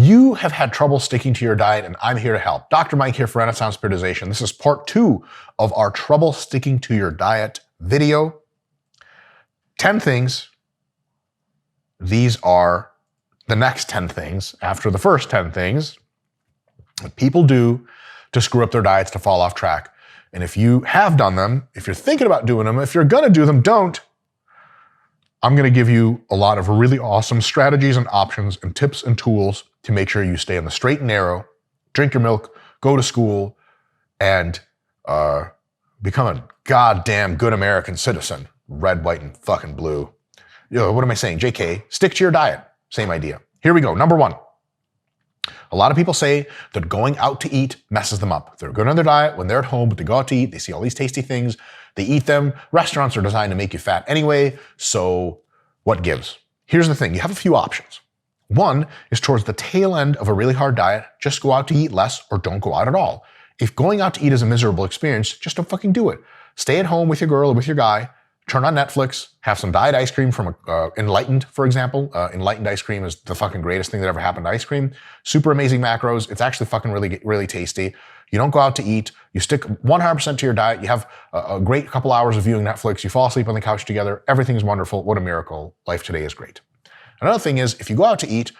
You have had trouble sticking to your diet, and I'm here to help. Dr. Mike here for Renaissance Periodization. This is part 2 of our trouble sticking to your diet video. 10 things. These are the next 10 things after the first 10 things that people do to screw up their diets, to fall off track. And if you have done them, if you're thinking about doing them, if you're gonna do them, don't. I'm gonna give you a lot of really awesome strategies and options and tips and tools to make sure you stay on the straight and narrow, drink your milk, go to school, and become a goddamn good American citizen. Red, white, and fucking blue. What am I saying? JK, stick to your diet. Same idea. Here we go. Number 1. A lot of people say that going out to eat messes them up. They're good on their diet when they're at home, but they go out to eat, they see all these tasty things, they eat them. Restaurants are designed to make you fat anyway, so what gives? Here's the thing, you have a few options. One is towards the tail end of a really hard diet, just go out to eat less or don't go out at all. If going out to eat is a miserable experience, just don't fucking do it. Stay at home with your girl or with your guy, turn on Netflix, have some diet ice cream from Enlightened, for example. Enlightened ice cream is the fucking greatest thing that ever happened to ice cream. Super amazing macros. It's actually fucking really tasty. You don't go out to eat. You stick 100% to your diet. You have a great couple hours of viewing Netflix. You fall asleep on the couch together. Everything's wonderful. What a miracle. Life today is great. Another thing is, if you go out to eat,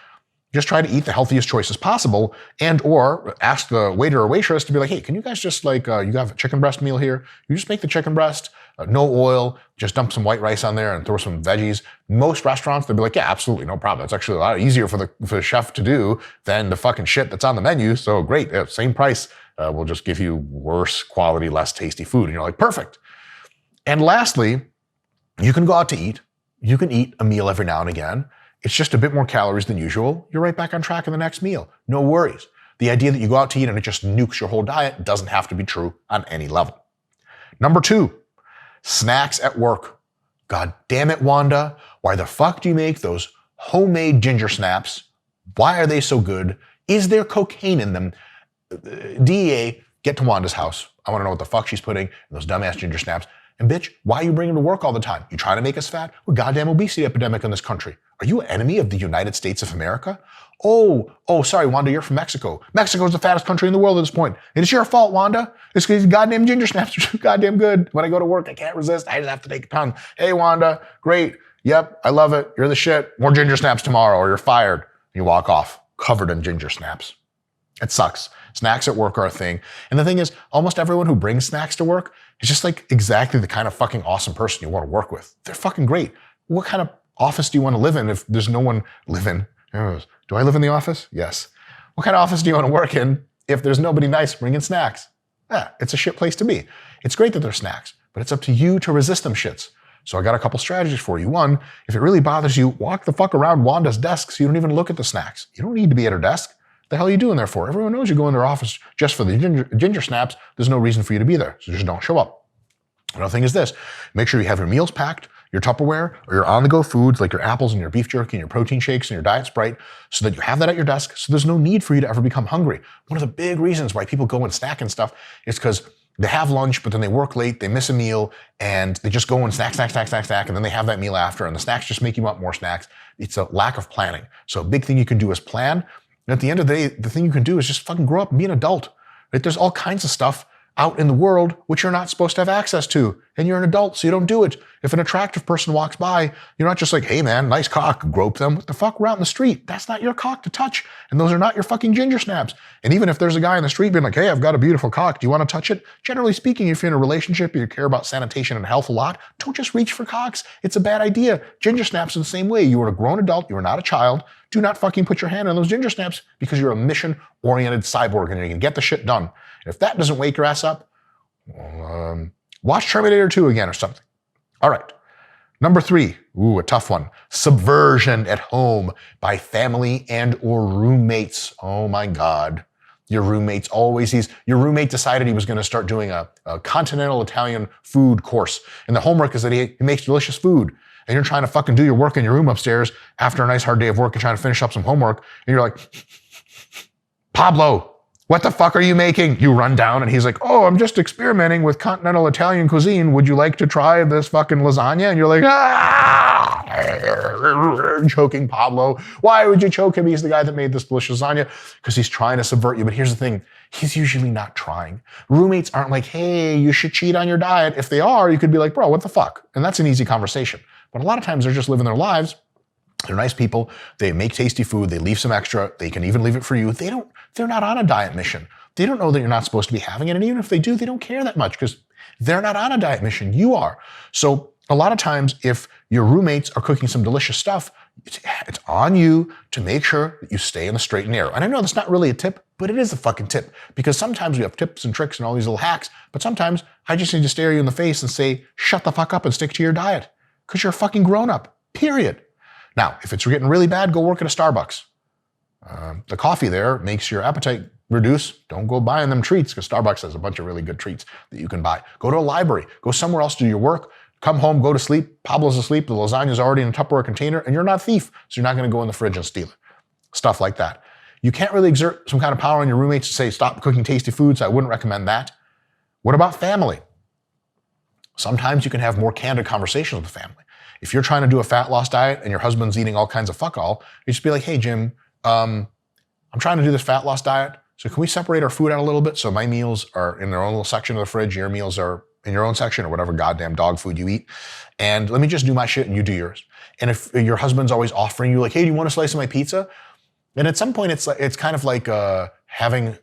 just try to eat the healthiest choices possible, and or ask the waiter or waitress to be like, hey, can you guys just you have a chicken breast meal here? You just make the chicken breast, no oil, just dump some white rice on there and throw some veggies. Most restaurants, they'll be like, yeah, absolutely, no problem. It's actually a lot easier for the chef to do than the fucking shit that's on the menu. So great, same price. We'll just give you worse quality, less tasty food. And you're like, perfect. And lastly, you can go out to eat. You can eat a meal every now and again. It's just a bit more calories than usual. You're right back on track in the next meal. No worries. The idea that you go out to eat and it just nukes your whole diet doesn't have to be true on any level. Number 2, snacks at work. God damn it, Wanda. Why the fuck do you make those homemade ginger snaps? Why are they so good? Is there cocaine in them? DEA, get to Wanda's house. I want to know what the fuck she's putting in those dumbass ginger snaps. And bitch, why are you bringing them to work all the time? You trying to make us fat? We're a goddamn obesity epidemic in this country. Are you an enemy of the United States of America? Oh, sorry, Wanda, you're from Mexico. Mexico's the fattest country in the world at this point. And it's your fault, Wanda. It's because goddamn ginger snaps are so goddamn good. When I go to work, I can't resist. I just have to take a ton. Hey, Wanda, great. Yep, I love it. You're the shit. More ginger snaps tomorrow or you're fired. And you walk off covered in ginger snaps. It sucks. Snacks at work are a thing. And the thing is, almost everyone who brings snacks to work is just like exactly the kind of fucking awesome person you want to work with. They're fucking great. What kind of office do you want to live in if there's no one living? Do I live in the office? Yes. What kind of office do you want to work in if there's nobody nice bringing snacks? It's a shit place to be. It's great that there's snacks, but it's up to you to resist them shits. So I got a couple strategies for you. One, if it really bothers you, walk the fuck around Wanda's desk so you don't even look at the snacks. You don't need to be at her desk. The hell are you doing there for? Everyone knows you go in their office just for the ginger snaps. There's no reason for you to be there, so just don't show up. Another thing is this, make sure you have your meals packed, your Tupperware, or your on-the-go foods like your apples and your beef jerky and your protein shakes and your Diet Sprite, so that you have that at your desk, so there's no need for you to ever become hungry. One of the big reasons why people go and snack and stuff is because they have lunch, but then they work late, they miss a meal, and they just go and snack, and then they have that meal after, and the snacks just make you want more snacks. It's a lack of planning. So a big thing you can do is plan. And at the end of the day, the thing you can do is just fucking grow up and be an adult. Right? There's all kinds of stuff out in the world which you're not supposed to have access to. And you're an adult, so you don't do it. If an attractive person walks by, you're not just like, hey man, nice cock, grope them. What the fuck? We're out in the street. That's not your cock to touch. And those are not your fucking ginger snaps. And even if there's a guy in the street being like, hey, I've got a beautiful cock, do you want to touch it? Generally speaking, if you're in a relationship, you care about sanitation and health a lot, don't just reach for cocks. It's a bad idea. Ginger snaps are the same way. You are a grown adult, you are not a child. Do not fucking put your hand on those ginger snaps because you're a mission-oriented cyborg and you can get the shit done. And if that doesn't wake your ass up, watch Terminator 2 again or something. All right. Number 3, a tough one. Subversion at home by family and or roommates. Oh my God. Your roommate decided he was going to start doing a continental Italian food course. And the homework is that he makes delicious food. And you're trying to fucking do your work in your room upstairs after a nice hard day of work and trying to finish up some homework. And you're like, Pablo, What the fuck are you making? You run down and he's like, oh, I'm just experimenting with continental Italian cuisine. Would you like to try this fucking lasagna? And you're like, ah, choking Pablo. Why would you choke him? He's the guy that made this delicious lasagna. Because he's trying to subvert you. But here's the thing. He's usually not trying. Roommates aren't like, hey, you should cheat on your diet. If they are, you could be like, bro, what the fuck? And that's an easy conversation. But a lot of times they're just living their lives. They're nice people. They make tasty food. They leave some extra. They can even leave it for you. They're not on a diet mission. They don't know that you're not supposed to be having it. And even if they do, they don't care that much because they're not on a diet mission. You are. So a lot of times if your roommates are cooking some delicious stuff, it's on you to make sure that you stay in the straight and narrow. And I know that's not really a tip, but it is a fucking tip because sometimes we have tips and tricks and all these little hacks, but sometimes I just need to stare you in the face and say, shut the fuck up and stick to your diet because you're a fucking grown up, period. Now, if it's getting really bad, go work at a Starbucks. The coffee there makes your appetite reduce. Don't go buying them treats because Starbucks has a bunch of really good treats that you can buy. Go to a library. Go somewhere else to do your work. Come home, go to sleep. Pablo's asleep. The lasagna's already in a Tupperware container and you're not a thief, so you're not going to go in the fridge and steal it. Stuff like that. You can't really exert some kind of power on your roommates to say, stop cooking tasty foods. I wouldn't recommend that. What about family? Sometimes you can have more candid conversations with the family. If you're trying to do a fat loss diet and your husband's eating all kinds of fuck all, you just be like, hey, Jim, I'm trying to do this fat loss diet. So can we separate our food out a little bit? So my meals are in their own little section of the fridge. Your meals are in your own section or whatever goddamn dog food you eat. And let me just do my shit and you do yours. And if your husband's always offering you like, hey, do you want a slice of my pizza? And at some point it's kind of like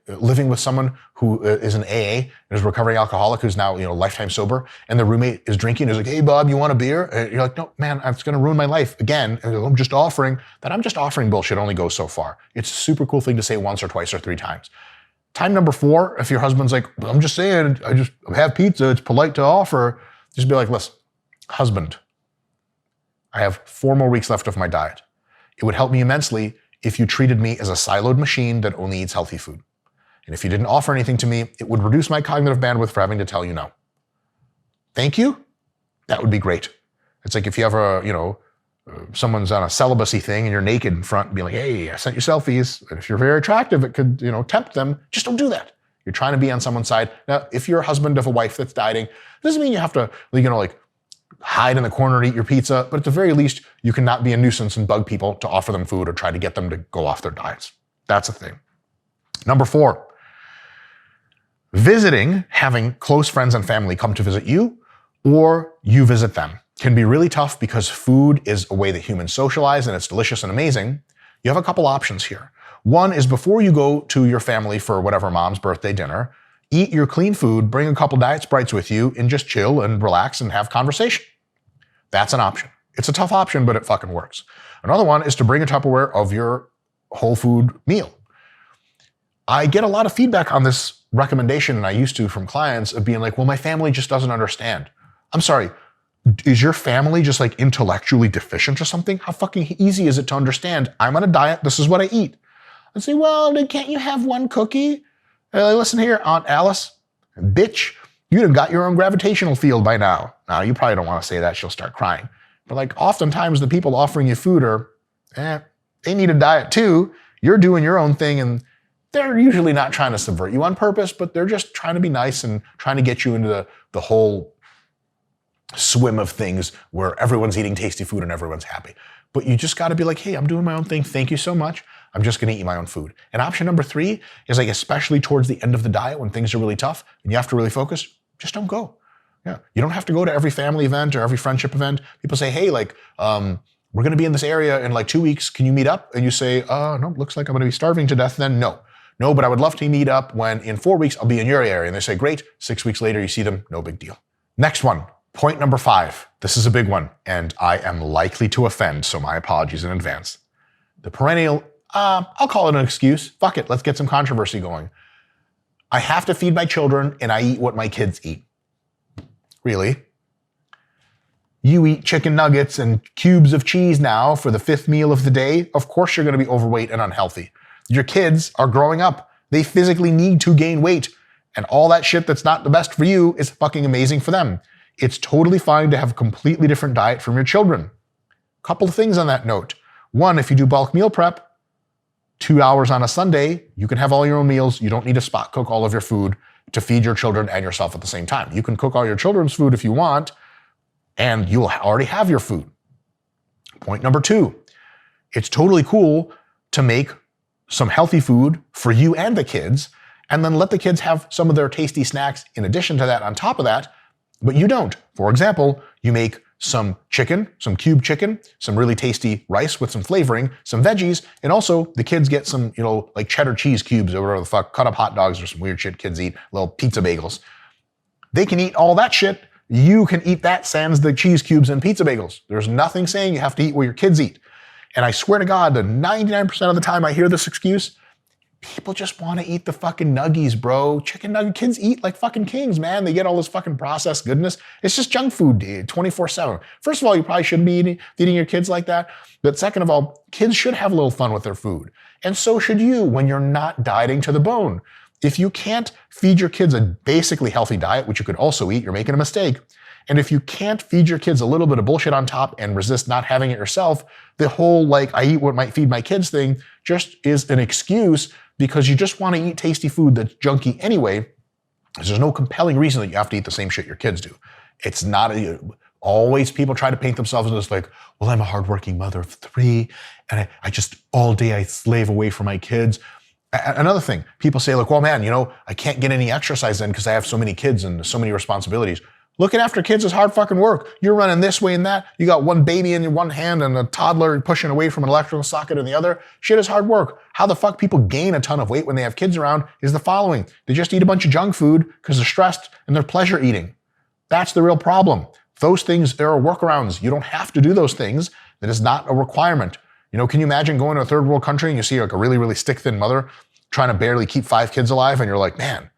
living with someone who is an AA and is a recovering alcoholic who's now, lifetime sober, and the roommate is drinking. Is like, hey, Bob, you want a beer? And you're like, no, man, it's going to ruin my life again. And I'm just offering. That I'm just offering bullshit only goes so far. It's a super cool thing to say once or twice or 3 times. Time number 4, if your husband's like, I'm just saying, I have pizza. It's polite to offer. Just be like, listen, husband, I have 4 more weeks left of my diet. It would help me immensely if you treated me as a siloed machine that only eats healthy food. And if you didn't offer anything to me, it would reduce my cognitive bandwidth for having to tell you no. Thank you? That would be great. It's like if you have someone's on a celibacy thing and you're naked in front and be like, hey, I sent you selfies. And if you're very attractive, it could, tempt them. Just don't do that. You're trying to be on someone's side. Now, if you're a husband of a wife that's dieting, it doesn't mean you have to, hide in the corner and eat your pizza, but at the very least, you cannot be a nuisance and bug people to offer them food or try to get them to go off their diets. That's a thing. Number 4, visiting, having close friends and family come to visit you or you visit them can be really tough because food is a way that humans socialize and it's delicious and amazing. You have a couple options here. One is before you go to your family for whatever mom's birthday dinner, eat your clean food, bring a couple Diet Sprites with you, and just chill and relax and have conversation. That's an option. It's a tough option, but it fucking works. Another one is to bring a Tupperware of your whole food meal. I get a lot of feedback on this recommendation, and I used to from clients of being like, well, my family just doesn't understand. I'm sorry, is your family just intellectually deficient or something? How fucking easy is it to understand? I'm on a diet, this is what I eat. I say, well, then can't you have one cookie? Listen here, Aunt Alice, bitch, you done got your own gravitational field by now. Now, you probably don't want to say that, she'll start crying. But oftentimes the people offering you food are, they need a diet too. You're doing your own thing and they're usually not trying to subvert you on purpose, but they're just trying to be nice and trying to get you into the whole swim of things where everyone's eating tasty food and everyone's happy. But you just got to be like, hey, I'm doing my own thing. Thank you so much. I'm just going to eat my own food. And option number 3 is especially towards the end of the diet when things are really tough and you have to really focus, just don't go. Yeah. You don't have to go to every family event or every friendship event. People say, hey, we're going to be in this area in 2 weeks. Can you meet up? And you say, no, looks like I'm going to be starving to death then. No, but I would love to meet up when in 4 weeks I'll be in your area. And they say, great. 6 weeks later, you see them. No big deal. Next one. Point number 5. This is a big one, and I am likely to offend, so my apologies in advance. The perennial, I'll call it an excuse. Fuck it, let's get some controversy going. I have to feed my children, and I eat what my kids eat. Really? You eat chicken nuggets and cubes of cheese now for the 5th meal of the day? Of course you're going to be overweight and unhealthy. Your kids are growing up. They physically need to gain weight, and all that shit that's not the best for you is fucking amazing for them. It's totally fine to have a completely different diet from your children. Couple of things on that note. One, if you do bulk meal prep, 2 hours on a Sunday, you can have all your own meals. You don't need to spot cook all of your food to feed your children and yourself at the same time. You can cook all your children's food if you want, and you'll already have your food. Point number 2, it's totally cool to make some healthy food for you and the kids, and then let the kids have some of their tasty snacks in addition to that, on top of that, but you don't. For example, you make some chicken, some cube chicken, some really tasty rice with some flavoring, some veggies, and also the kids get some, like cheddar cheese cubes or whatever the fuck, cut up hot dogs or some weird shit kids eat, little pizza bagels. They can eat all that shit. You can eat that sans the cheese cubes and pizza bagels. There's nothing saying you have to eat what your kids eat. And I swear to God, the 99% of the time I hear this excuse, people just want to eat the fucking nuggies, bro. Chicken nugget kids eat like fucking kings, man. They get all this fucking processed goodness. It's just junk food, dude, 24/7. First of all, you probably shouldn't be feeding your kids like that. But second of all, kids should have a little fun with their food. And so should you when you're not dieting to the bone. If you can't feed your kids a basically healthy diet, which you could also eat, you're making a mistake. And if you can't feed your kids a little bit of bullshit on top and resist not having it yourself, the whole I eat what might feed my kids thing just is an excuse because you just want to eat tasty food that's junky anyway. There's no compelling reason that you have to eat the same shit your kids do. It's not always people try to paint themselves as well, I'm a hardworking mother of 3 and I just all day I slave away for my kids. Another thing, people say well, man, I can't get any exercise in because I have so many kids and so many responsibilities. Looking after kids is hard fucking work. You're running this way and that. You got one baby in your one hand and a toddler pushing away from an electrical socket in the other. Shit is hard work. How the fuck people gain a ton of weight when they have kids around is the following. They just eat a bunch of junk food because they're stressed and they're pleasure eating. That's the real problem. Those things, there are workarounds. You don't have to do those things. That is not a requirement. Can you imagine going to a third world country and you see a really, really stick-thin mother trying to barely keep 5 kids alive and you're like, man,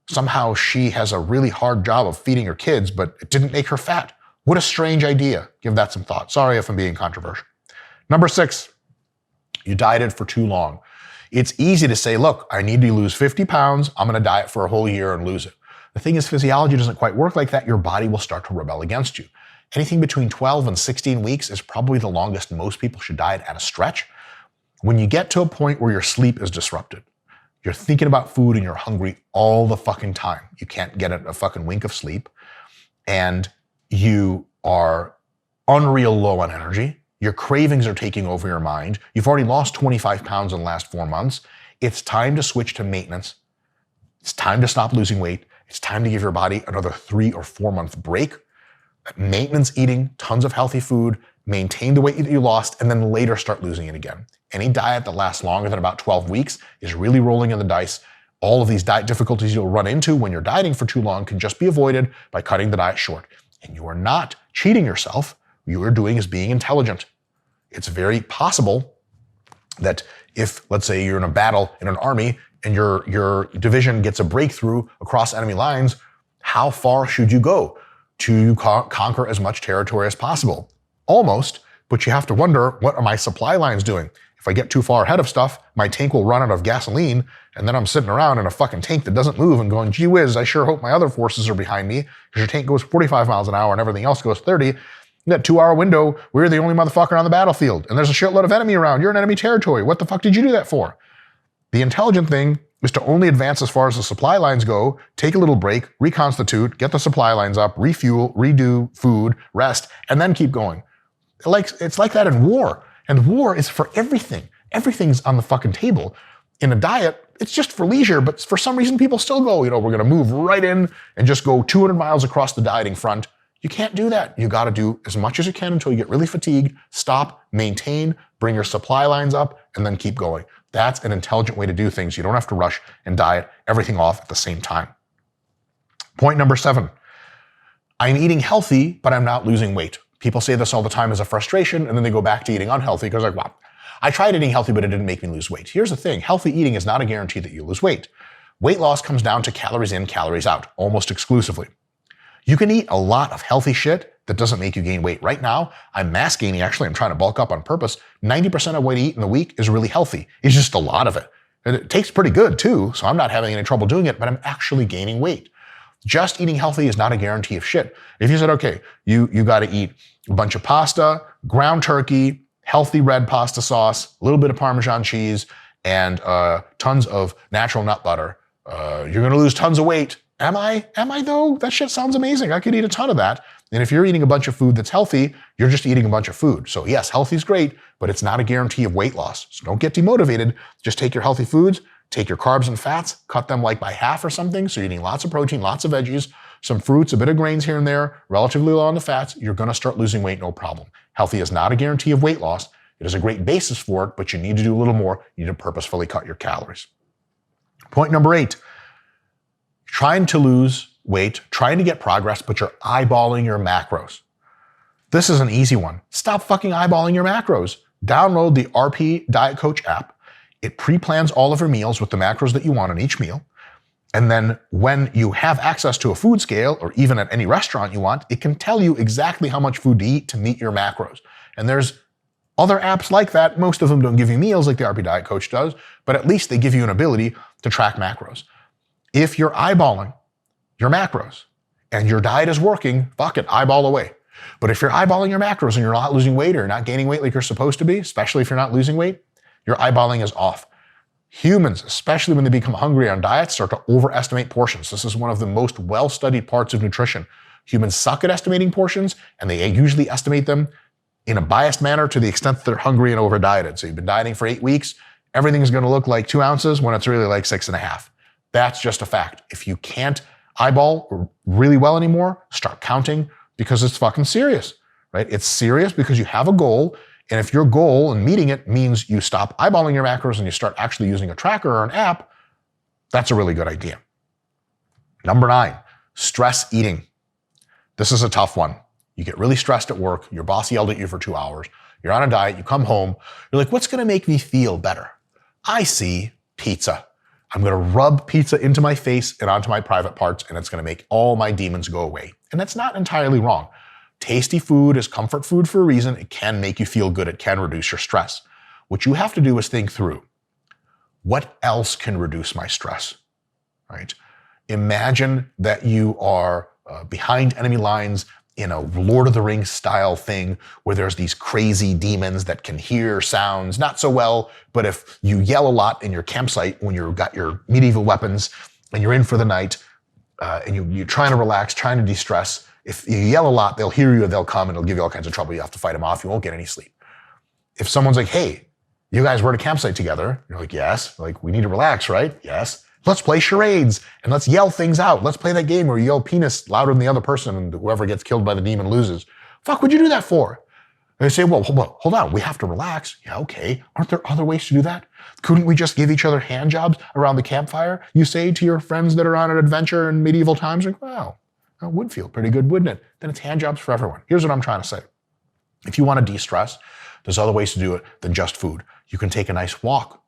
somehow she has a really hard job of feeding her kids, but it didn't make her fat. What a strange idea. Give that some thought. Sorry if I'm being controversial. Number 6, you dieted for too long. It's easy to say, look, I need to lose 50 pounds. I'm going to diet for a whole year and lose it. The thing is, physiology doesn't quite work like that. Your body will start to rebel against you. Anything between 12 and 16 weeks is probably the longest most people should diet at a stretch. When you get to a point where your sleep is disrupted, you're thinking about food and you're hungry all the fucking time. You can't get a fucking wink of sleep. And you are unreal low on energy. Your cravings are taking over your mind. You've already lost 25 pounds in the last 4 months. It's time to switch to maintenance. It's time to stop losing weight. It's time to give your body another 3 or 4 month break. Maintenance eating, tons of healthy food, maintain the weight that you lost, and then later start losing it again. Any diet that lasts longer than about 12 weeks is really rolling in the dice. All of these diet difficulties you'll run into when you're dieting for too long can just be avoided by cutting the diet short. And you are not cheating yourself. What you are doing is being intelligent. It's very possible that if, let's say, you're in a battle in an army and your division gets a breakthrough across enemy lines, how far should you go to conquer as much territory as possible? Almost, but you have to wonder, what are my supply lines doing? If I get too far ahead of stuff, my tank will run out of gasoline, and then I'm sitting around in a fucking tank that doesn't move and going, gee whiz, I sure hope my other forces are behind me, because your tank goes 45 miles an hour and everything else goes 30. In that 2-hour window, we're the only motherfucker on the battlefield, and there's a shitload of enemy around. You're in enemy territory. What the fuck did you do that for? The intelligent thing is to only advance as far as the supply lines go, take a little break, reconstitute, get the supply lines up, refuel, redo food, rest, and then keep going. It's like that in war. And war is for everything. Everything's on the fucking table. In a diet, it's just for leisure, but for some reason people still go, we're going to move right in and just go 200 miles across the dieting front. You can't do that. You got to do as much as you can until you get really fatigued, stop, maintain, bring your supply lines up, and then keep going. That's an intelligent way to do things. You don't have to rush and diet everything off at the same time. Point number 7, I'm eating healthy, but I'm not losing weight. People say this all the time as a frustration, and then they go back to eating unhealthy because wow, I tried eating healthy, but it didn't make me lose weight. Here's the thing. Healthy eating is not a guarantee that you lose weight. Weight loss comes down to calories in, calories out, almost exclusively. You can eat a lot of healthy shit that doesn't make you gain weight. Right now, I'm mass gaining. Actually, I'm trying to bulk up on purpose. 90% of what I eat in the week is really healthy. It's just a lot of it. And it tastes pretty good too, so I'm not having any trouble doing it, but I'm actually gaining weight. Just eating healthy is not a guarantee of shit. If you said, okay, you got to eat a bunch of pasta, ground turkey, healthy red pasta sauce, a little bit of Parmesan cheese, and tons of natural nut butter. You're gonna lose tons of weight. Am I though? That shit sounds amazing. I could eat a ton of that. And if you're eating a bunch of food that's healthy, you're just eating a bunch of food. So yes, healthy is great, but it's not a guarantee of weight loss. So don't get demotivated. Just take your healthy foods, take your carbs and fats, cut them like by half or something. So you're eating lots of protein, lots of veggies, some fruits, a bit of grains here and there, relatively low on the fats. You're gonna start losing weight, no problem. Healthy is not a guarantee of weight loss. It is a great basis for it, but you need to do a little more. You need to purposefully cut your calories. Point number 8, trying to lose weight, trying to get progress, but you're eyeballing your macros. This is an easy one. Stop fucking eyeballing your macros. Download the RP Diet Coach app. It pre-plans all of your meals with the macros that you want on each meal. And then when you have access to a food scale, or even at any restaurant you want, it can tell you exactly how much food to eat to meet your macros. And there's other apps like that. Most of them don't give you meals like the RP Diet Coach does, but at least they give you an ability to track macros. If you're eyeballing your macros and your diet is working, fuck it, eyeball away. But if you're eyeballing your macros and you're not losing weight or not gaining weight like you're supposed to be, especially if you're not losing weight, your eyeballing is off. Humans, especially when they become hungry on diets, start to overestimate portions. This is one of the most well-studied parts of nutrition. Humans suck at estimating portions, and they usually estimate them in a biased manner to the extent that they're hungry and over-dieted. So you've been dieting for 8 weeks, everything's gonna look like 2 ounces when it's really like 6.5. That's just a fact. If you can't eyeball really well anymore, start counting, because it's fucking serious, right? It's serious because you have a goal, and if your goal and meeting it means you stop eyeballing your macros and you start actually using a tracker or an app, that's a really good idea. Number 9, stress eating. This is a tough one. You get really stressed at work, your boss yelled at you for 2 hours, you're on a diet, you come home, you're like, what's gonna make me feel better? I see pizza. I'm gonna rub pizza into my face and onto my private parts, and it's gonna make all my demons go away. And that's not entirely wrong. Tasty food is comfort food for a reason. It can make you feel good. It can reduce your stress. What you have to do is think through, what else can reduce my stress, right? Imagine that you are behind enemy lines in a Lord of the Rings style thing where there's these crazy demons that can hear sounds not so well, but if you yell a lot in your campsite when you've got your medieval weapons and you're in for the night and you're trying to relax, trying to de-stress, if you yell a lot, they'll hear you and they'll come and they'll give you all kinds of trouble. You have to fight them off. You won't get any sleep. If someone's like, hey, you guys were at a campsite together, you're like, yes. Like, we need to relax, right? Yes. Let's play charades and let's yell things out. Let's play that game where you yell penis louder than the other person and whoever gets killed by the demon loses. Fuck, would you do that for? And they say, well, hold on, we have to relax. Yeah, okay. Aren't there other ways to do that? Couldn't we just give each other hand jobs around the campfire? You say to your friends that are on an adventure in medieval times, like, wow, that would feel pretty good, wouldn't it? Then it's hand jobs for everyone. Here's what I'm trying to say. If you want to de-stress, there's other ways to do it than just food. You can take a nice walk.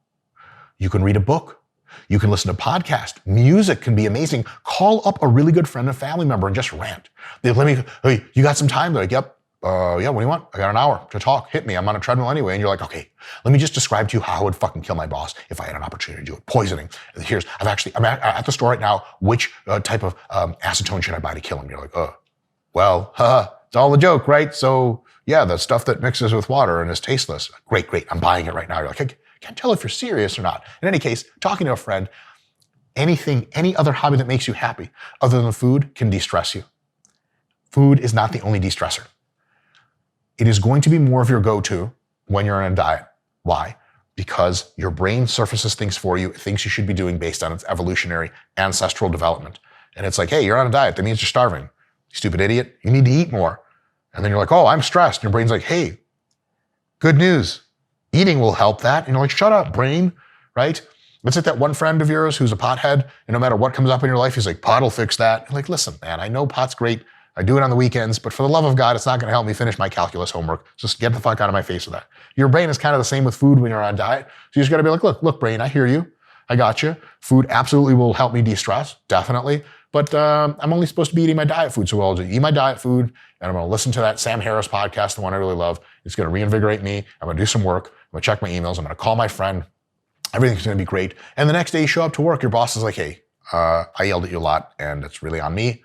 You can read a book. You can listen to podcasts. Music can be amazing. Call up a really good friend and family member and just rant. They let me, hey, you got some time? They're like, yep. Yeah, what do you want? I got an hour to talk. Hit me. I'm on a treadmill anyway. And you're like, okay, let me just describe to you how I would fucking kill my boss if I had an opportunity to do it. Poisoning. I'm at the store right now. Which type of acetone should I buy to kill him? You're like, well, it's all a joke, right? So yeah, the stuff that mixes with water and is tasteless. Great. I'm buying it right now. You're like, I can't tell if you're serious or not. In any case, talking to a friend, any other hobby that makes you happy other than food can de-stress you. Food is not the only de-stressor. It is going to be more of your go-to when you're on a diet. Why? Because your brain surfaces things for you, things you should be doing based on its evolutionary ancestral development. And it's like, hey, you're on a diet. That means you're starving. You stupid idiot. You need to eat more. And then you're like, oh, I'm stressed. And your brain's like, hey, good news. Eating will help that. And you're like, shut up, brain, right? It's like that one friend of yours who's a pothead, and no matter what comes up in your life, he's like, pot will fix that. You're like, listen, man, I know pot's great. I do it on the weekends, but for the love of God, it's not going to help me finish my calculus homework. Just get the fuck out of my face with that. Your brain is kind of the same with food when you're on a diet. So you just got to be like, look, brain, I hear you. I got you. Food absolutely will help me de-stress, definitely. But I'm only supposed to be eating my diet food. So I'll eat my diet food, and I'm going to listen to that Sam Harris podcast, the one I really love. It's going to reinvigorate me. I'm going to do some work. I'm going to check my emails. I'm going to call my friend. Everything's going to be great. And the next day you show up to work, your boss is like, hey, I yelled at you a lot, and it's really on me.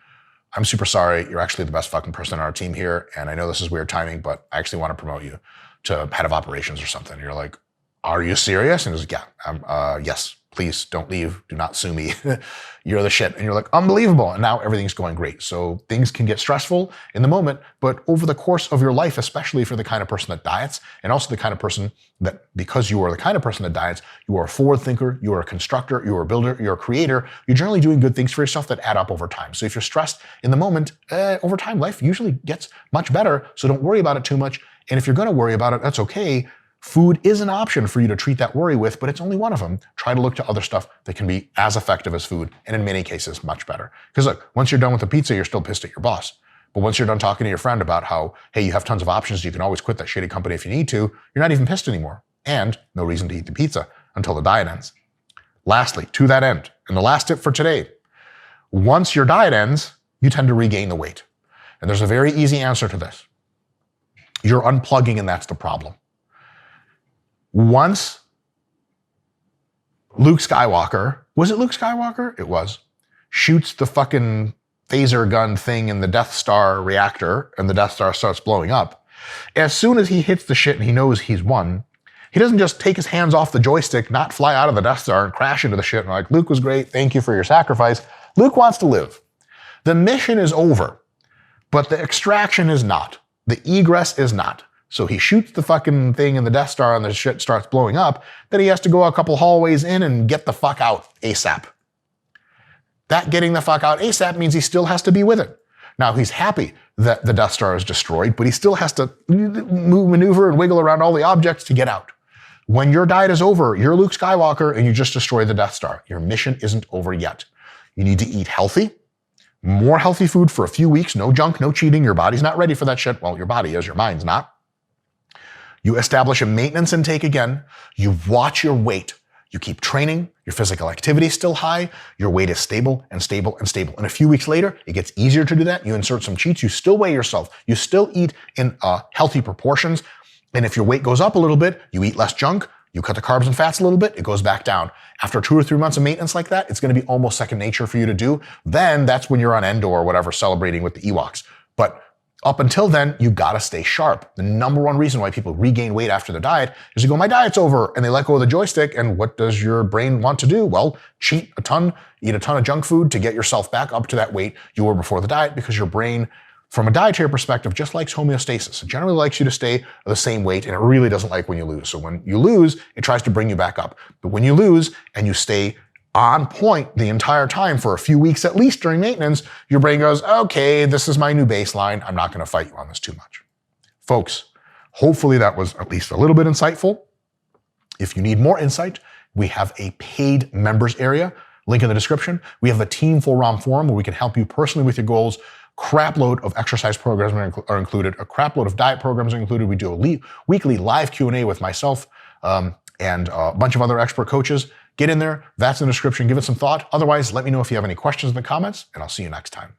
I'm super sorry. You're actually the best fucking person on our team here. And I know this is weird timing, but I actually want to promote you. to head of operations or something. You're like, are you serious? And he's like, yeah, yes, please don't leave. Do not sue me. You're the shit. And you're like, unbelievable. And now everything's going great. So things can get stressful in the moment, but over the course of your life, especially for the kind of person that diets, and also the kind of person that, because you are the kind of person that diets, you are a forward thinker, you are a constructor, you are a builder, you're a creator, you're generally doing good things for yourself that add up over time. So if you're stressed in the moment, over time, life usually gets much better. So don't worry about it too much. And if you're going to worry about it, that's okay. Food is an option for you to treat that worry with, but it's only one of them. Try to look to other stuff that can be as effective as food, and in many cases, much better. Because look, once you're done with the pizza, you're still pissed at your boss. But once you're done talking to your friend about how, hey, you have tons of options, you can always quit that shitty company if you need to, you're not even pissed anymore. And no reason to eat the pizza until the diet ends. Lastly, to that end, and the last tip for today, once your diet ends, you tend to regain the weight. And there's a very easy answer to this. You're unplugging, and that's the problem. Once Luke Skywalker, was it Luke Skywalker? It was, shoots the fucking phaser gun thing in the Death Star reactor and the Death Star starts blowing up. As soon as he hits the shit and he knows he's won, he doesn't just take his hands off the joystick, not fly out of the Death Star and crash into the shit and like, Luke was great, thank you for your sacrifice. Luke wants to live. The mission is over, but the extraction is not. The egress is not. So he shoots the fucking thing in the Death Star and the shit starts blowing up. Then he has to go a couple hallways in and get the fuck out ASAP. That getting the fuck out ASAP means he still has to be with it. Now he's happy that the Death Star is destroyed, but he still has to maneuver and wiggle around all the objects to get out. When your diet is over, you're Luke Skywalker and you just destroyed the Death Star. Your mission isn't over yet. You need to eat healthy, more healthy food for a few weeks, no junk, no cheating. Your body's not ready for that shit. Well, your body is, your mind's not. You establish a maintenance intake again. You watch your weight. You keep training. Your physical activity is still high. Your weight is stable and stable and stable. And a few weeks later, it gets easier to do that. You insert some cheats. You still weigh yourself. You still eat in healthy proportions. And if your weight goes up a little bit, you eat less junk. You cut the carbs and fats a little bit. It goes back down. After 2 or 3 months of maintenance like that, it's going to be almost second nature for you to do. Then that's when you're on Endor or whatever, celebrating with the Ewoks. But up until then, you gotta stay sharp. The number one reason why people regain weight after the diet is they go, my diet's over, and they let go of the joystick, and what does your brain want to do? Well, cheat a ton, eat a ton of junk food to get yourself back up to that weight you were before the diet, because your brain, from a dietary perspective, just likes homeostasis. It generally likes you to stay the same weight, and it really doesn't like when you lose. So when you lose, it tries to bring you back up. But when you lose, and you stay on point the entire time for a few weeks at least during maintenance, your brain goes, okay, this is my new baseline. I'm not going to fight you on this too much. Folks, hopefully that was at least a little bit insightful. If you need more insight, we have a paid members area, link in the description. We have a Team Full ROM forum where we can help you personally with your goals. Crapload of exercise programs are included. A crapload of diet programs are included. We do a weekly live Q&A with myself and a bunch of other expert coaches. Get in there. That's in the description. Give it some thought. Otherwise, let me know if you have any questions in the comments, and I'll see you next time.